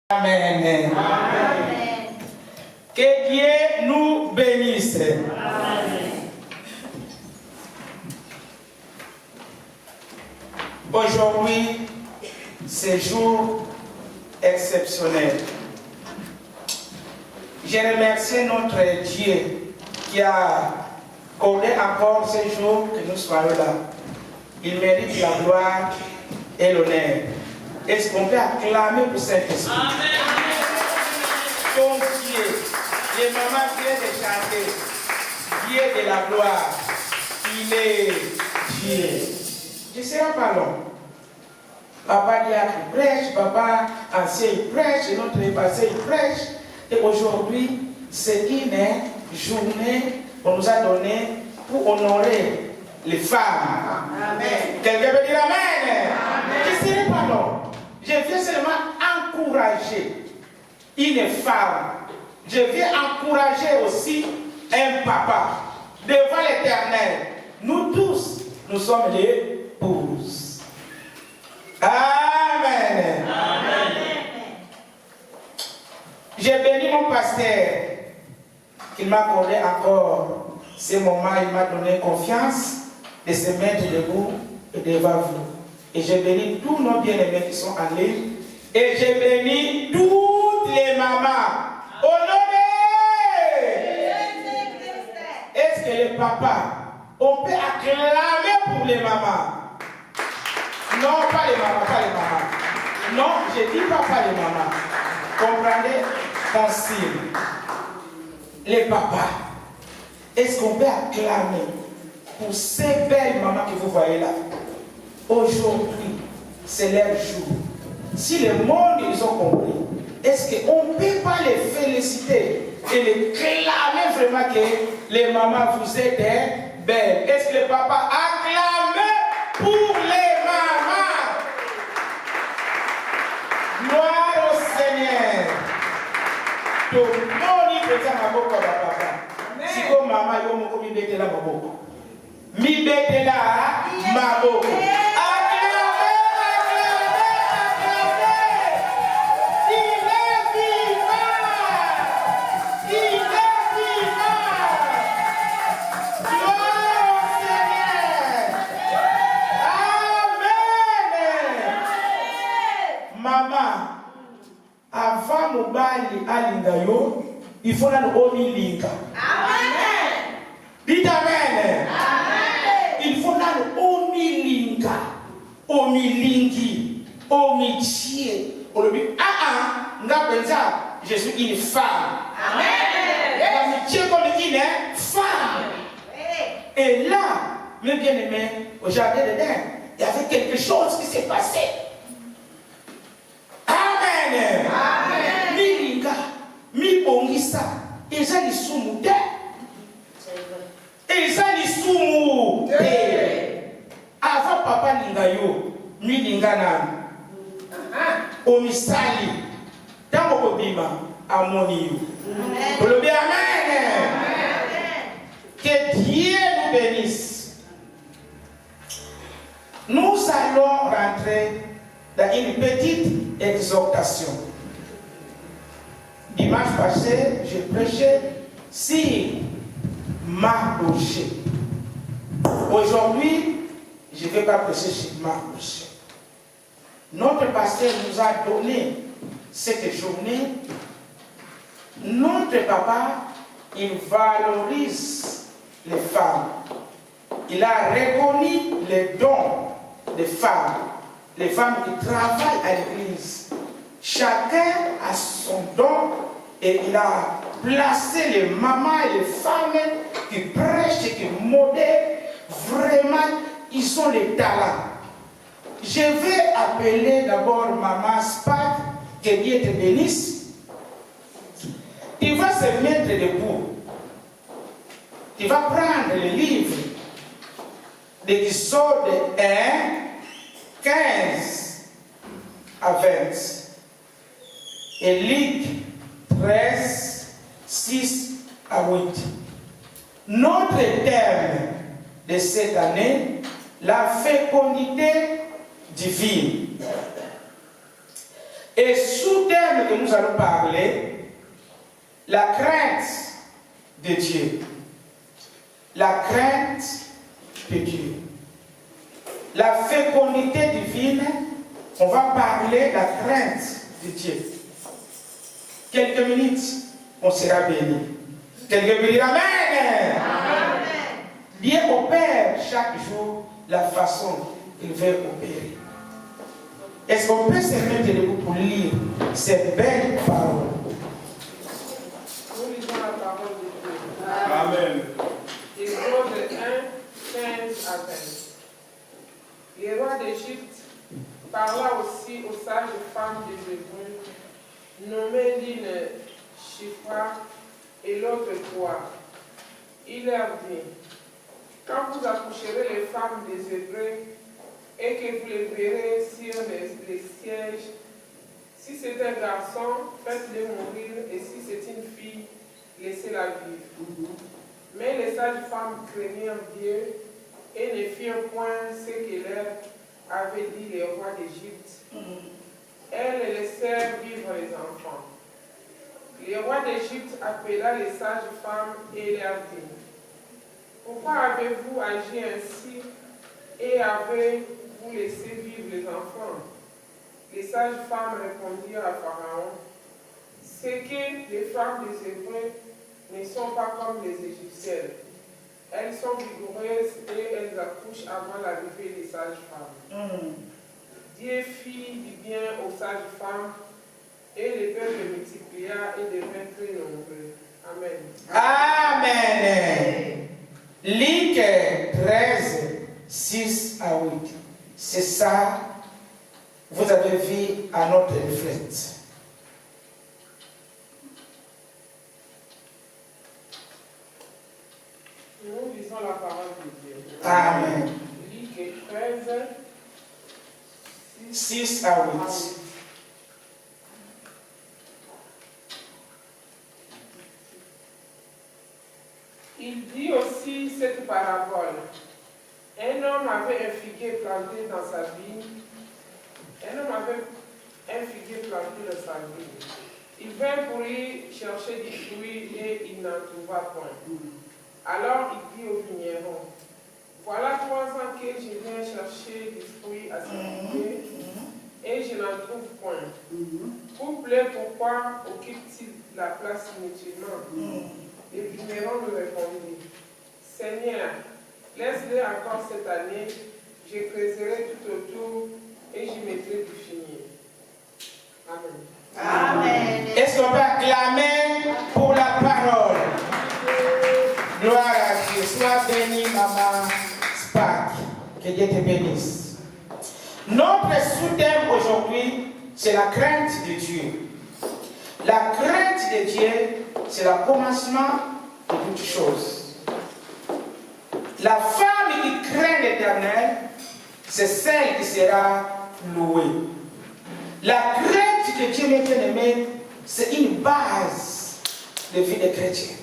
Amen. Amen. Que Dieu nous bénisse. Amen. Aujourd'hui, c'est jour exceptionnel. Je remercie notre Dieu qui a accordé encore ce jour que nous soyons là. Il mérite la gloire et l'honneur. Est-ce qu'on peut acclamer pour Saint-Esprit? Ton Dieu, les mamans viennent de chanter, Dieu de la gloire, il est Dieu. Je ne serai pas long. Papa diacre prêche, papa ancien prêche, notre passé prêche. Et aujourd'hui, c'est une journée qu'on nous a donnée pour honorer les femmes. Amen. Quelqu'un veut dire Amen? Amen. Je ne serai pas long. Je viens seulement encourager une femme. Je viens encourager aussi un papa. Devant l'Éternel, nous tous, nous sommes les épouses. Amen. Amen. J'ai béni mon pasteur. Il m'a accordé encore ce moment, il m'a donné confiance de se mettre debout et devant vous. Et j'ai béni tous nos bien-aimés qui sont en ligne. Et j'ai béni toutes les mamans. Honorez! Est-ce que les papas, on peut acclamer pour les mamans? Non, pas les mamans, pas les mamans. Non, je dis pas les mamans. Comprenez mon signe. Les papas, est-ce qu'on peut acclamer pour ces belles mamans que vous voyez là? Aujourd'hui, c'est leur jour. Si le monde, ils ont compris, est-ce qu'on ne peut pas les féliciter et les clamer vraiment que les mamans, vous êtes belles? Est-ce que les papas acclament pour les mamans? Gloire au Seigneur. Donc, non, il peut dire ma boca, papa. Si comme maman, il va me mettre là, ma boca. Mi bête là, ma boca. Avant mobali alinga yo, il faut la omilinga. Amen. Dites Amen. Amen. Il faut la omilinga, omilingi, omitie. On le dit je suis une femme. Amen. Amitié comme une femme. Et là, mes bien-aimés, au jardin d'Éden, il y avait quelque chose qui s'est passé. Amen. Amen. Milinga, mi bongisa, eza lisumu te. Eza lisumu te. Avant papa linga yo, milinga nani. Omisali, tango kobima, amoni yo. Amen. Amen. Que Dieu nous bénisse. Nous allons rentrer dans une petite exhortation. Dimanche passé, je prêchais sur Mardochée. Aujourd'hui, je ne vais pas prêcher sur Mardochée. Notre pasteur nous a donné cette journée. Notre papa, il valorise les femmes. Il a reconnu les dons des femmes. Les femmes qui travaillent à l'église. Chacun a son don et il a placé les mamans et les femmes qui prêchent et qui modèrent. Vraiment, ils ont les talents. Je vais appeler d'abord maman Spad, que Dieu te bénisse. Tu vas se mettre debout. Tu vas prendre le livre d'Exode 1, 15 à 20. Et Luc 13, 6 à 8. Notre thème de cette année, la fécondité divine. Et sous thème que nous allons parler, la crainte de Dieu. La crainte de Dieu. La fécondité divine, on va parler de la crainte de Dieu. Quelques minutes, on sera béni. Quelqu'un peut dire Amen. Amen. Dieu opère chaque jour la façon qu'il veut opérer. Est-ce qu'on peut se mettre debout pour lire ces belles paroles? Nous lisons la parole de Dieu. Amen. Exode 1, 15 à 20. Les rois d'Égypte parla aussi aux sages femmes des Hébreux, nommées l'une Shipra et l'autre Poa. Il leur dit, quand vous accoucherez les femmes des Hébreux et que vous les verrez sur les sièges, si c'est un garçon, faites-le mourir, et si c'est une fille, laissez-la vivre. Mais les sages femmes craignirent Dieu et ne firent point ce que leur avaient dit les rois d'Égypte. Elles laissèrent vivre les enfants. Le roi d'Égypte appela les sages femmes et leur dit, pourquoi avez-vous agi ainsi et avez-vous laissé vivre les enfants? Les sages femmes répondirent à Pharaon, c'est que les femmes des Hébreux ne sont pas comme les Égyptiennes. Elles sont vigoureuses et elles accouchent avant l'arrivée des sages femmes. Dieu fit du bien aux sages femmes et le peuple multiplia et devint très nombreux. Amen. Amen. Luc 13, 6 à 8. C'est ça, vous avez vu à notre reflet. Nous lisons la parole de Dieu. Amen. Luc 13, 6 à 8. Il dit aussi cette parabole. Un homme avait un figuier planté dans sa vigne. Un homme avait un figuier planté dans sa vigne. Il vint pour y chercher des fruits et il n'en trouva point. Alors il dit au vigneron, voilà 3 ans que je viens chercher des fruits à ce figuier et je n'en trouve point. Couple, pourquoi occupe-t-il la place inutilement? Le vigneron lui répondit, Seigneur, laisse-le encore cette année, je creuserai tout autour et j'y mettrai du fumier. Amen. Amen. Est-ce qu'on peut acclamer pour la parole? Gloire à Dieu. Sois béni, maman Spark. Que Dieu te bénisse. Notre sous-thème aujourd'hui, c'est la crainte de Dieu. La crainte de Dieu, c'est le commencement de toutes choses. La femme qui craint l'Éternel, c'est celle qui sera louée. La crainte de Dieu, mes bien-aimés, c'est une base de vie des chrétiens.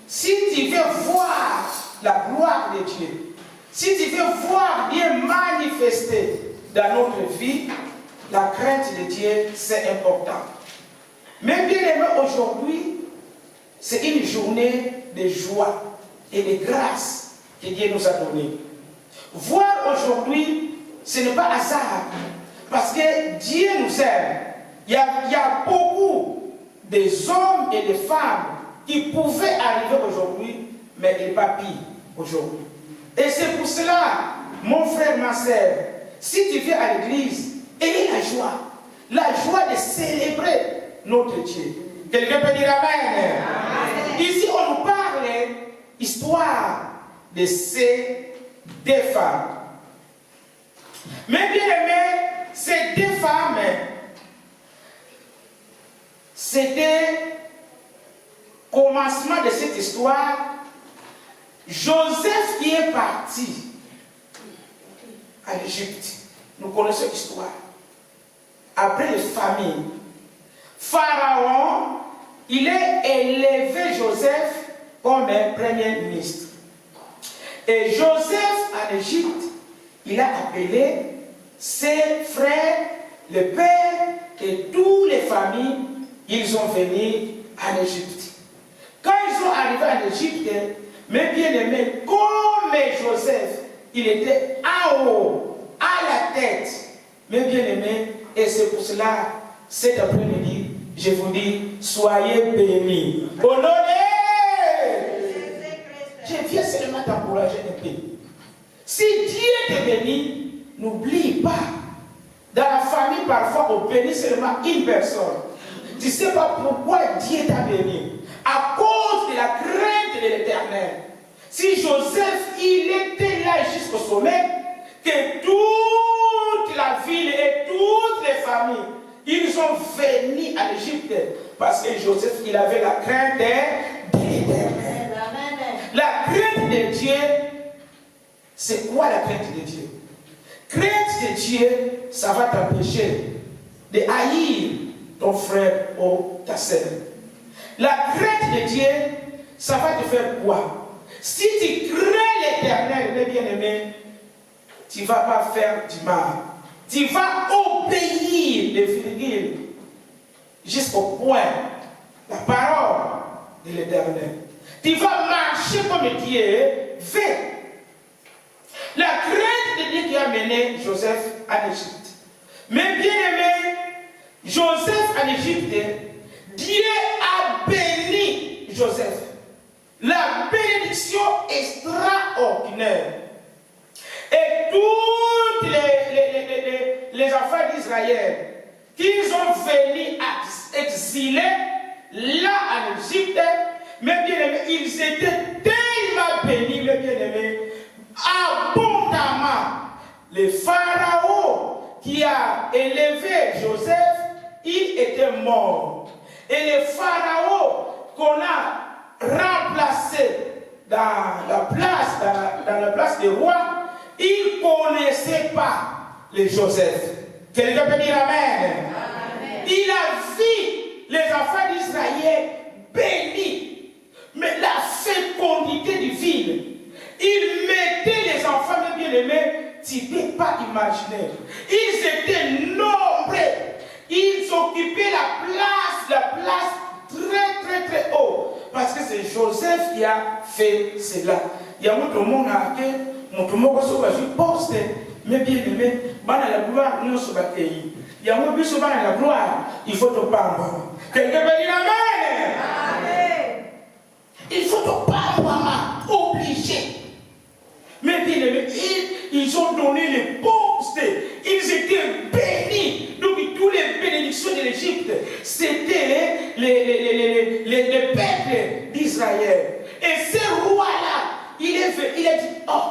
Si tu veux voir la gloire de Dieu, si tu veux voir Dieu manifester dans notre vie, la crainte de Dieu, c'est important. Mais bien aimé, aujourd'hui, c'est une journée de joie et de grâce que Dieu nous a donnée. Voir aujourd'hui, ce n'est pas hasard, parce que Dieu nous aime. Il y a beaucoup d'hommes et de femmes qui pouvaient arriver aujourd'hui, mais ils pas pire aujourd'hui. Et c'est pour cela, mon frère, ma soeur, si tu viens à l'église, ayez la joie de célébrer notre Dieu. Quelqu'un peut dire Amen. Amen. Ici, on nous parle histoire de ces deux femmes. Mais bien aimé, ces deux femmes, c'était commencement de cette histoire. Joseph qui est parti à l'Égypte. Nous connaissons l'histoire. Après les familles, Pharaon, il a élevé Joseph comme un premier ministre. Et Joseph en Égypte, il a appelé ses frères, le père que toutes les familles, ils ont venu en Égypte. Quand ils sont arrivés en Égypte, mes bien-aimés, comme Joseph, il était en haut, à la tête. Mes bien-aimés, et c'est pour cela, cet après-midi, je vous dis, soyez bénis. Au nom de... Je viens seulement t'encourager un peu. Si Dieu te bénit, n'oublie pas. Dans la famille, parfois, on bénit seulement une personne. Tu ne sais pas pourquoi Dieu t'a béni. À cause de la crainte de l'Éternel. Si Joseph, il était là jusqu'au sommet, que toute la ville et toutes les familles, ils sont venus à l'Égypte. Parce que Joseph, il avait la crainte de l'Éternel. La crainte de Dieu, c'est quoi la crainte de Dieu? Crainte de Dieu, ça va t'empêcher de haïr ton frère ou ta sœur. La crainte de Dieu, ça va te faire quoi? Si tu crains l'Éternel, mes bien-aimés, tu ne vas pas faire du mal. Tu vas obéir les virgules jusqu'au point, la parole de l'Éternel. Tu vas marcher comme Dieu fait. La crainte de Dieu qui a mené Joseph en Égypte. Mais bien aimé, Joseph en Égypte, Dieu a béni Joseph. La bénédiction extraordinaire. Et tous les enfants d'Israël qui sont venus exilés là en Égypte, mes bien-aimés, ils étaient tellement bénis, mes bien-aimés, abondamment. Le pharaon qui a élevé Joseph, il était mort. Et le pharaon qu'on a remplacé dans la place des rois, il ne connaissait pas les Joseph. Quelqu'un peut dire Amen. Amen. Il a vu les enfants d'Israël bénis. Mais la fécondité divine, il mettait les enfants de bien-aimés, tu ne peux pas imaginer. Ils étaient nombreux. Ils occupaient la place très très très haut. Parce que c'est Joseph qui a fait cela. Il y a beaucoup de monde qui a poste, mais bien-aimé, dans la gloire, nous sommes accueillis. Il y a beaucoup de dans la gloire, il faut te parler. Quelqu'un peut dire Amen. Amen. Il faut te parler, maman, obligé. Mais bien aimé, ils ont donné les postes, ils étaient bénis. Donc, toutes les bénédictions de l'Égypte, c'était les peuples d'Israël. Et ce roi-là, il a dit, oh,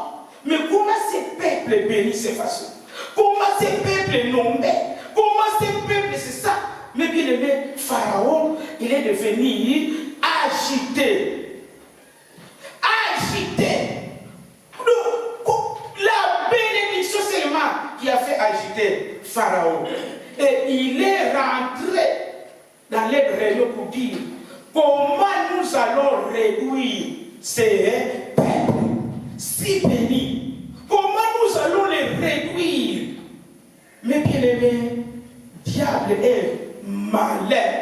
mais comment ces peuples bénissent ces façons? Comment ces peuples nommés? Comment ces peuples, c'est ça? Mais bien aimé, Pharaon, il est devenu agité. Agité. La bénédiction seulement qui a fait agiter Pharaon. Et il est rentré dans les réunions pour dire comment nous allons réduire ces peuples si bénis. Comment nous allons les réduire? Mais bien aimé, diable est malin.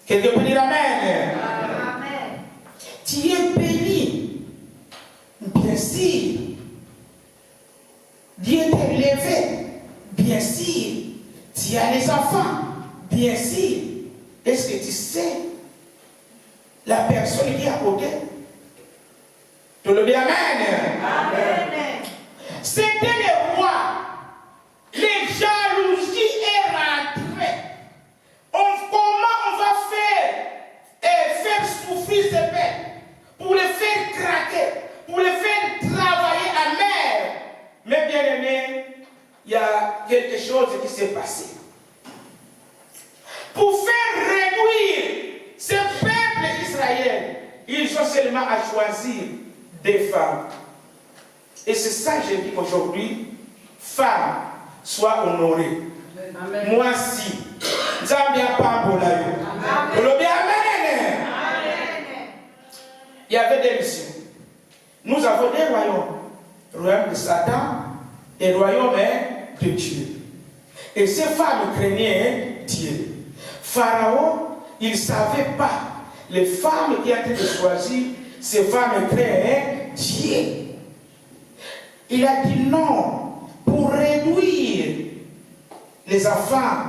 Quelqu'un peut dire Amen. Amen. Tu es béni. Bien sûr. Dieu t'a élevé. Bien sûr. Tu as les enfants. Bien sûr. Est-ce que tu sais la personne qui est à côté? Tu le dis Amen. Amen. C'était le roi. Les jalousies est rentrée. Comment on va faire souffrir ces peuples pour les faire craquer, pour les faire travailler à mer. Mais bien aimé, il y a quelque chose qui s'est passé. Pour faire réduire ces peuples israéliens, ils ont seulement à choisir des femmes. Et c'est ça que je dis aujourd'hui, femmes, sois honorées. Amen. Moi si. Zambia Pambolayo. Amen. Il y avait des missions. Nous avons des royaumes. Le royaume de Satan et le royaume de Dieu. Et ces femmes craignaient Dieu. Pharaon, il ne savait pas. Les femmes qui ont été choisies, ces femmes craignaient Dieu. Il a dit non, pour réduire les enfants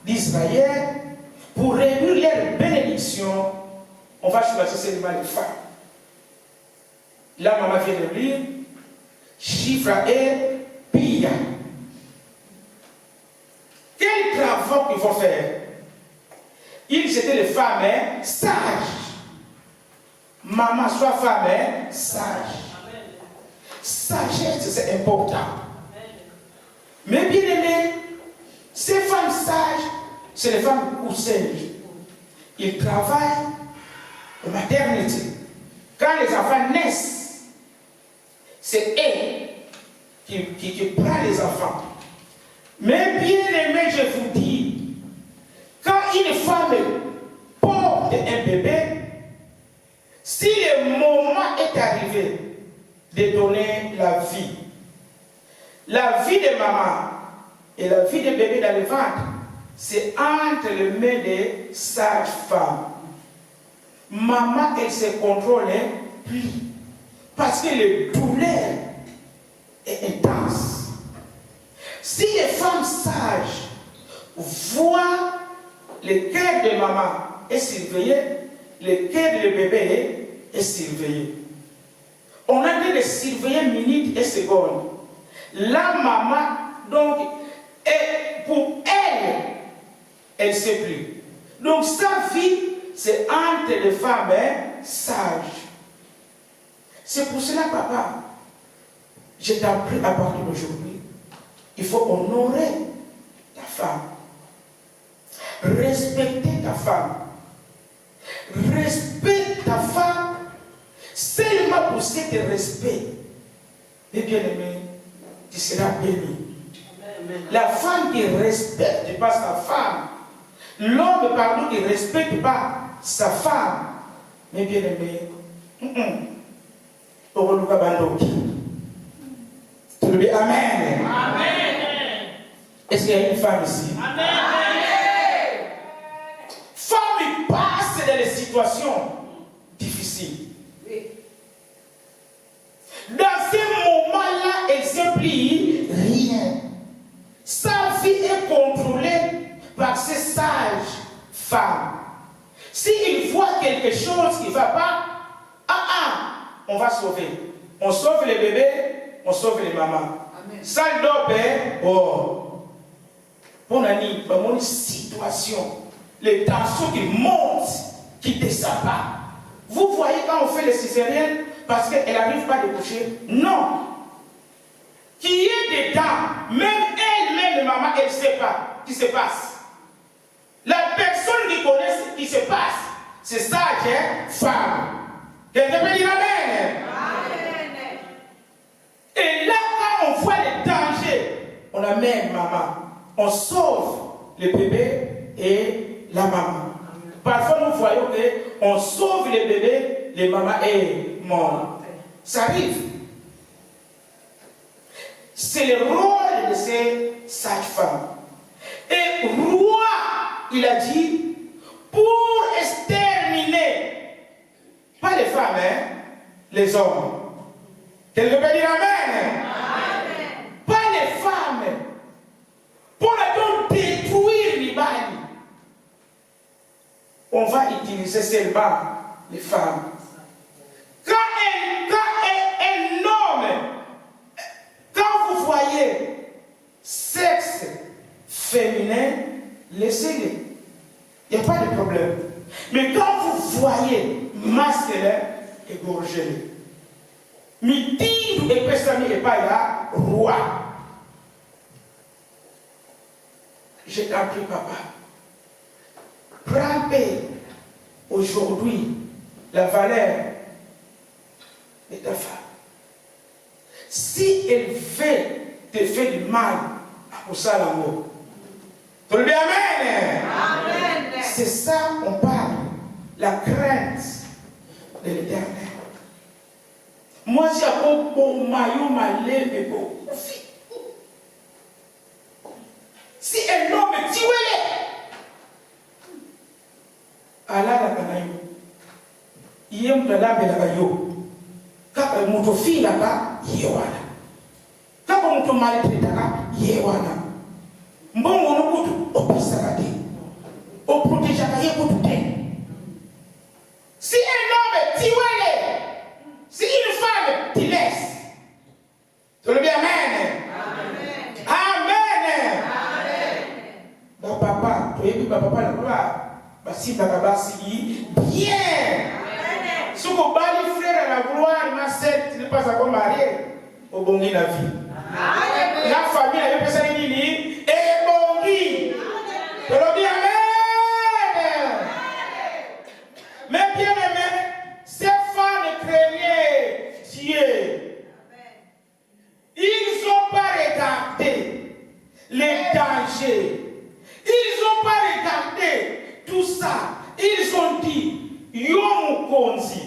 d'Israël, pour réduire leur bénédiction, on va choisir seulement les femmes. Là, maman vient de lire, Shifra et Pia. Quels travaux qu'ils vont faire? Ils étaient les femmes sages. Maman soit femme sage. Sagesse, c'est important. Mais bien aimé, ces femmes sages, c'est les femmes sages. Ils travaillent aux maternités. Quand les enfants naissent, c'est eux qui prennent les enfants. Mais bien aimé, je vous dis, quand une femme porte un bébé, si le moment est arrivé de donner la vie de maman et la vie de bébé dans le ventre, c'est entre les mains des sages-femmes. Maman, elle se contrôle plus parce que le douleur est intense. Si les femmes sages voient le cœur de maman est surveillé, le cœur de bébé est surveillé. On a dit de surveiller minutes et secondes. La maman, donc, pour elle, elle ne sait plus. Donc sa vie, c'est entre les femmes sages. C'est pour cela, papa, je t'ai appris à partir d'aujourd'hui. Il faut honorer ta femme. Respecter ta femme. Respecte ta femme seulement pour cet respect. Et bien aimé, tu seras béni. La femme qui respecte pas sa femme, l'homme pardon qui ne respecte pas sa femme, mais bien aimé, tu le dis Amen. Amen. Est-ce qu'il y a une femme ici? Amen. Femme passe dans les situations difficiles. Dans ces moments-là, elle ne s'implique rien. Sa vie est contrôlée par ces sages femmes. S'il voit quelque chose qui ne va pas, on va sauver. On sauve les bébés, on sauve les mamans. Salle d'opé, pour une situation, les tensions qui montent, qui ne descendent pas. Vous voyez quand on fait les césariennes, parce qu'elle n'arrive pas à découcher. Non. Qui est dedans, même elle-même, maman, elle ne sait pas ce qui se passe. La personne qui connaît ce qui se passe, c'est sage, femme. Quelqu'un peut dire Amen. Amen. Et là, quand on voit les dangers, on amène maman. On sauve le bébé et la maman. Parfois, nous voyons qu'on sauve le bébé, les mamans et maman. Ça arrive. C'est le rôle de ces sages-femmes. Et roi, il a dit, pour exterminer, pas les femmes, les hommes. Quelqu'un peut dire Amen. Amen. Pas les femmes. Pour détruire les bannis. On va utiliser seulement les femmes. Quand un homme, quand vous voyez sexe féminin, laissez-les. Il n'y a pas de problème. Mais quand vous voyez masculin, égorgez-les. Midi et personne n'est pas là, roi. Je t'en prie, papa. Prends aujourd'hui la valeur de ta femme. Si elle te fait du mal, pour ça l'amour. Tu le dis Amen. Amen. C'est ça qu'on parle. La crainte de l'Éternel. Moi, j'ai un bon maillot, ma lèvre, si si un homme tué, Allah la kanayo. Yem la la yo. Kaka mtu fila ka yewana. Kaka mtu maltraita ka yewana. Mbongo no kutu opisa kati. O protéger ka yekutu te. Si un homme tué, si une femme te laisse. Tu le dis amen. Amen. Amen. Papa, tu es papa la gloire. Basi bakabasi bien. Si vous bali frère à la gloire, ma sœur, tu n'es pas encore marié. Au bon la vie. La famille a eu personne qui dit et bon dit. Tu le dis amen. Mais bien aimé, ces femmes craignaient Dieu. Ils n'ont pas regardé les dangers. Ils n'ont pas regardé tout ça. Ils ont dit, Yomu Konzi.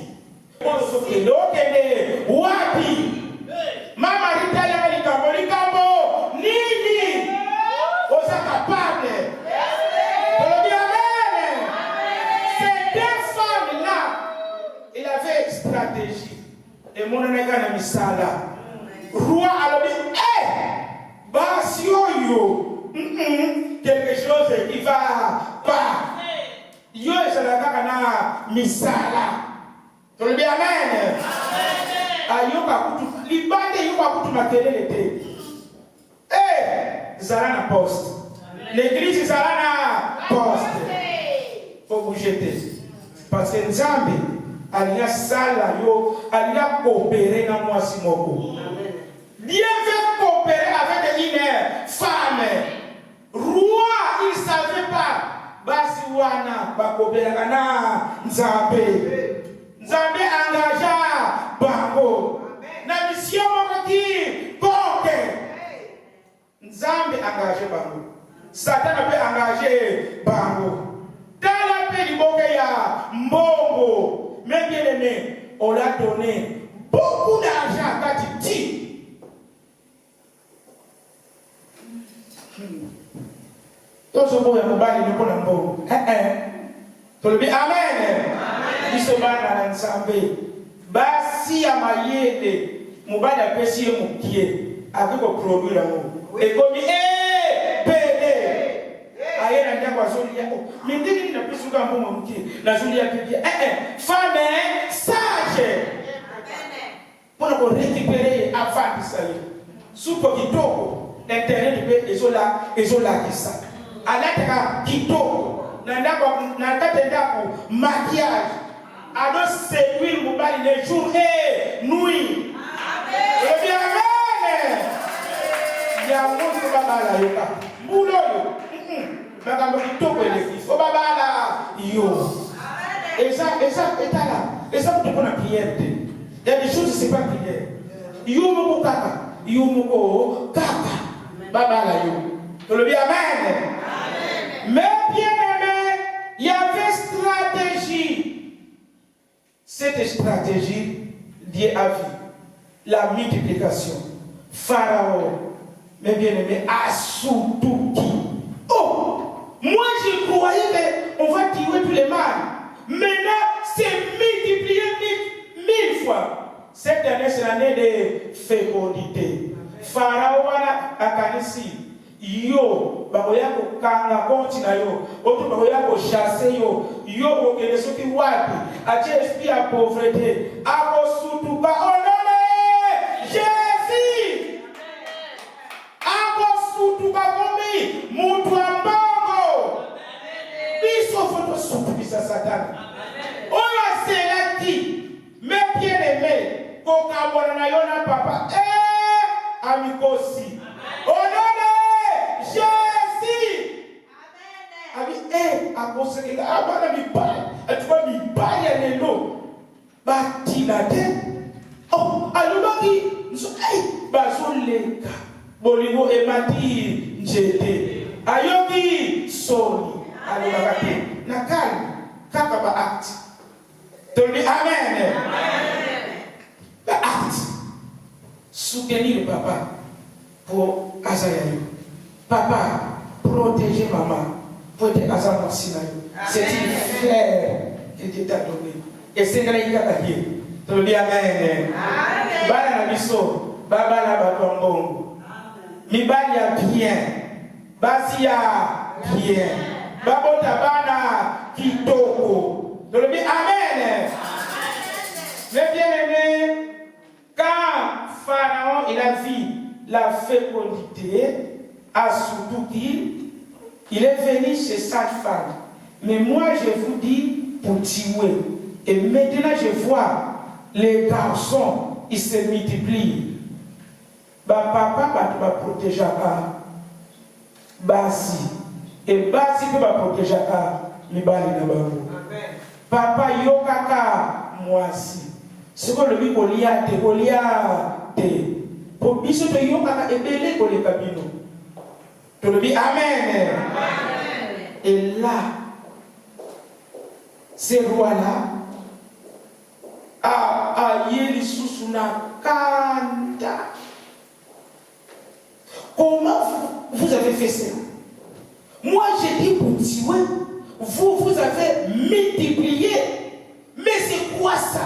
Wapi. Mama Ritaya Likambo. Nini. Osa capable. Amen. Ces deux femmes-là, il avait une stratégie. Et mon nègre misala. Roi a dit, Basio, quelque chose qui va pas. Yo est la kakana misala. Tu le dis amen. Ayoka kutu libande yoka kutu makelele te. Zalana poste. L'église zalana poste. Faut vous jeter. Parce que Nzambe alia sala yo alia coopérer na moi simoko. Dieu veut coopérer avec une femme. Roi, il ne savait pas. Basi wana bakobelaka na Nzambe. Nzambe engagea bango. Na mission mokaki koke. Nzambe engagé bango. Satan peut engager bango. Dans la paix du boke ya mbongo. Mais bien aimé, on l'a donné beaucoup d'argent quand tu dis. Tout ce monde est mobile, il est bon en bon. Tu le dis amen. Il se bat dans l'ensemble. Basi ya mayele, mobile a pesi mon pied. Avec le produit là-haut. Et comme pédé. Aïe, n'a pas quoi sur l'IA. Mais dès qu'il n'a plus souvent bon mon pied, la jolie a pied. Femme sage. Pour nous récupérer avant de salir. Sous petit toko, Internet peut isoler ça. Alaka kitoko nanda tenda maquillage ado séduire mobali les jours et nuit. Amen. Bien amen. Ya mungu baba la yoka mbulo yo bakambo kitoko ele fo baba la yo. Et ça là et ça pour la prière. Il y a des choses c'est pas prière. Yo moko kaka baba la yo. Tu le dis amen. Mais bien aimé, il y avait stratégie. Cette stratégie, Dieu a vu la multiplication. Pharaon, mais bien aimé, a surtout dit. Oh, moi je croyais qu'on va tuer tous les mâles. Maintenant, c'est multiplié 1000 fois. Cette année, c'est l'année de fécondité. Pharaon a kanisi. Yo, bakoya ko kanga konti na yo, oto bakoya ko chasser yo, yo ko kele soki wapi, atie esprit à pauvreté, ako sutu ba onole Jésus. Ako sutu ba komi, mutu ambongo. Biso foto sutu bisa Satan. Oyo c'est qui, mais bien aimé, ko kabona na yo na papa, amikosi. Onole Jésus. Amen. Amen. Abana mi bai, atwa mi bai lelo. Batilade. Oh, alubaki nso bazoleka. Bolingo emati njete. Ayobi soni. Alubakate. Nakali kaka ba act. Toni amen. Amen. Ba act. Soutenir le papa pour Azayayo. Papa, protéger maman. Pour être ensemble aussi. C'est une fleur que Dieu t'a donné. Et c'est ce qu'il a gagné. Tu le dis Amen. Amen. Bala na biso, baba na batombo. Mi bali ya bien. Basi ya bien. Babota bana kitoko. Tu le dis Amen. Mais bien aimé, quand Pharaon il a vu la fécondité à Soudouki, il est venu chez cette femme. Mais moi je vous dis pour tuer. Et maintenant je vois les garçons, ils se multiplient. Papa va protéger à Basi. Et Basi peut protéger à Mibali Nababu. Papa Yokaka, moi aussi. Ce que le Goliath, pour biso de Yokaka et Bélé pour les cabinets. Tu le dis Amen. Et là, ces rois-là, Yeli Susuna Kanda. Comment vous avez fait ça? Moi j'ai dit pour tuer, vous avez multiplié. Mais c'est quoi ça?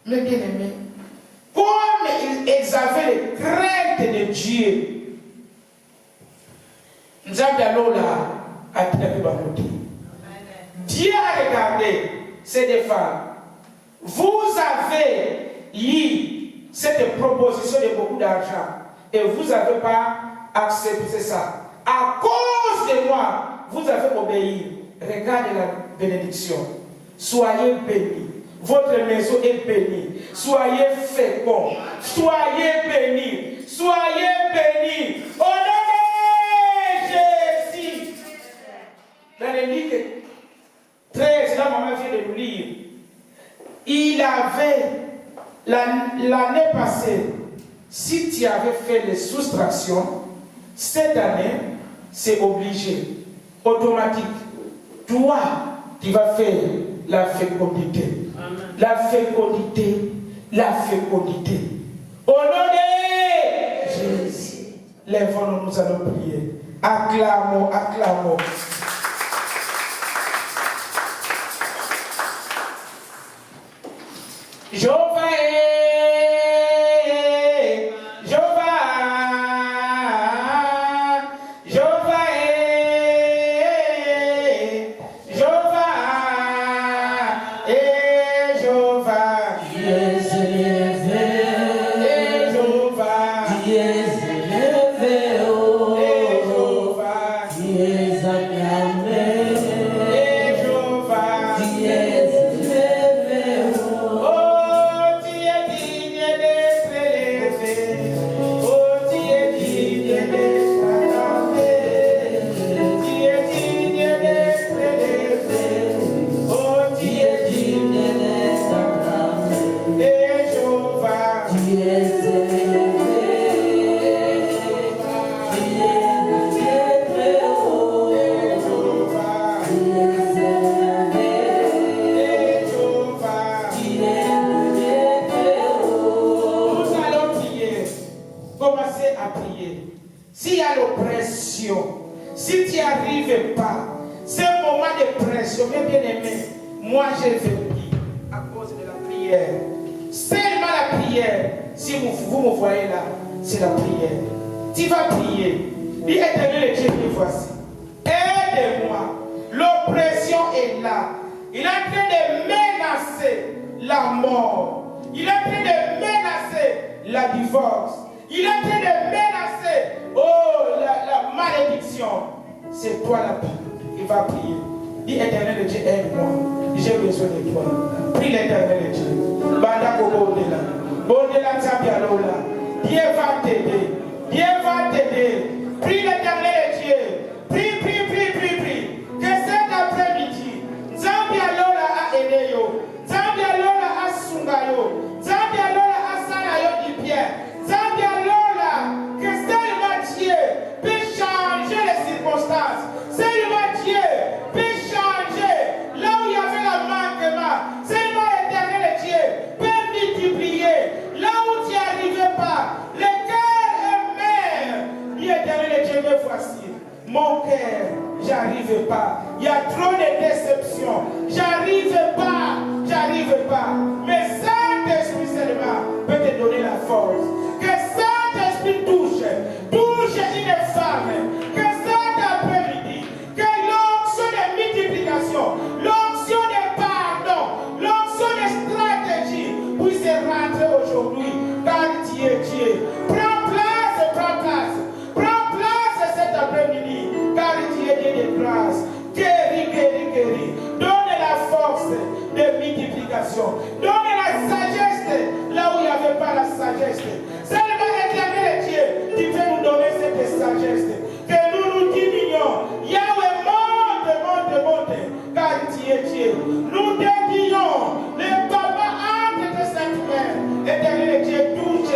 Mes bien-aimés, comme ils avaient les craintes de Dieu, Dieu a regardé ces deux femmes. Vous avez eu cette proposition de beaucoup d'argent et vous n'avez pas accepté ça. À cause de moi, vous avez obéi. Regardez la bénédiction. Soyez bénis. Votre maison est bénie. Soyez féconds. Soyez bénis. Soyez bénis. Au nom de Jésus. Dans le livre 13, là, maman vient de nous lire. Il avait, l'année passée, si tu avais fait les soustractions, cette année, c'est obligé, automatique. Toi, tu vas faire la fécondité. Amen. La fécondité, la fécondité. Au nom de Jésus, lèvons-nous, nous allons prier. Acclamons, acclamons. Jehovah est, Jehovah, Jehovah est, Jehovah est, Jehovah. Dieu est élevé, Et Jehovah, Dieu est élevé, oh, et Jehovah, Dieu est acclamé, et Jehovah. Dieu est élevé, oh. Oh, tu es digne d'être élevé. Oh, tu es digne d'être acclamé. Tu es digne d'être élevé. Oh, tu Dieu es est digne d'être acclamé, et Jehovah. Dieu est élevé, Dieu est très haut, Et Jehovah. Dieu est élevé, Et Jehovah. Dieu est très haut. Nous allons prier. Commencez à prier. S'il y a l'oppression, si tu n'y arrives pas, c'est un moment de pression, bien aimé. Moi, j'ai vécu à cause de la prière. Seulement la prière. Si vous me voyez là, c'est la prière. Tu vas prier. Dis Éternel Dieu, me voici. Aide-moi. L'oppression est là. Il est en train de menacer la mort. Il est en train de menacer la divorce. Il est en train de menacer la malédiction. C'est toi la parole. Il va prier. Dis Éternel Dieu, aide-moi. J'ai besoin de toi. Prie l'Éternel Dieu. Banda Kobodela. Bondela Tabialola. Dieu va t'aider. Dieu va t'aider. Prie l'Éternel Dieu. Prie, prie, prie, prie, prie. Que cet après-midi, Zambia Lola a aidé yo. Zambia Lola a sungayo. Zambia Lola a sanayo di bien. Zambia Lola, que seulement Dieu peut changer les circonstances. Seulement Dieu peut changer là où il y avait le manquement. Seulement l'Éternel Dieu peut multiplier là où tu n'y arrivais pas. Le cœur est mère. Dis pas. Mais Saint-Esprit seulement peut te donner la force. Que Saint-Esprit touche une femme. Que cet après-midi, que l'onction de multiplication, l'onction de pardon, l'onction de stratégie puisse rentrer aujourd'hui. Car tu es Dieu. Prends place cet après-midi. Car tu es Dieu de grâce. Guéris. Donne la force de multiplication. Donne la sagesse là où il n'y avait pas la sagesse. Seulement Éternel Dieu, tu peux nous donner cette sagesse. Que nous diminuons. Yahweh, monte, car tu es Dieu. Nous dédions les papas entre tes saintes mains. Éternel Dieu, touche.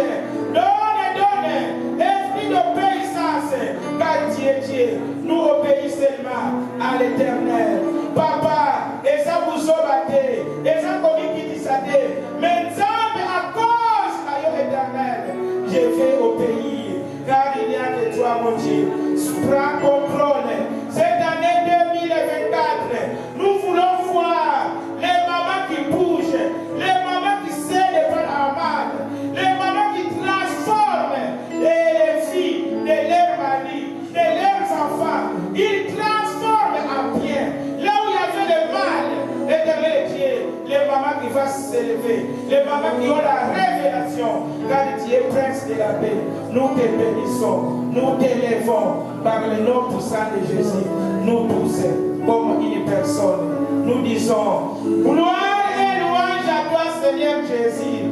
Donne, esprit d'obéissance, car tu es Dieu. Nous obéissons seulement à l'Éternel. Papa, et ça vous obatez, et ça comme qui dit ça, mais à cause de l'Éternel, je vais obéir, car il n'y a que toi, mon Dieu. Prends contrôle. Cette année 2024, nous voulons voir les mamans qui bougent, les mamans qui cèdent par la main, les mamans qui transforment les filles de leurs maris, de leurs enfants. Ils transforment en bien. Là où il y avait le mal, Éternel Dieu, les mamans qui vont s'élever, les mamans qui ont la révélation, car tu es prince de la paix. Nous te bénissons, nous t'élevons par le nom puissant de Jésus. Nous tous, comme une personne, nous disons gloire et louange à toi, Seigneur Jésus.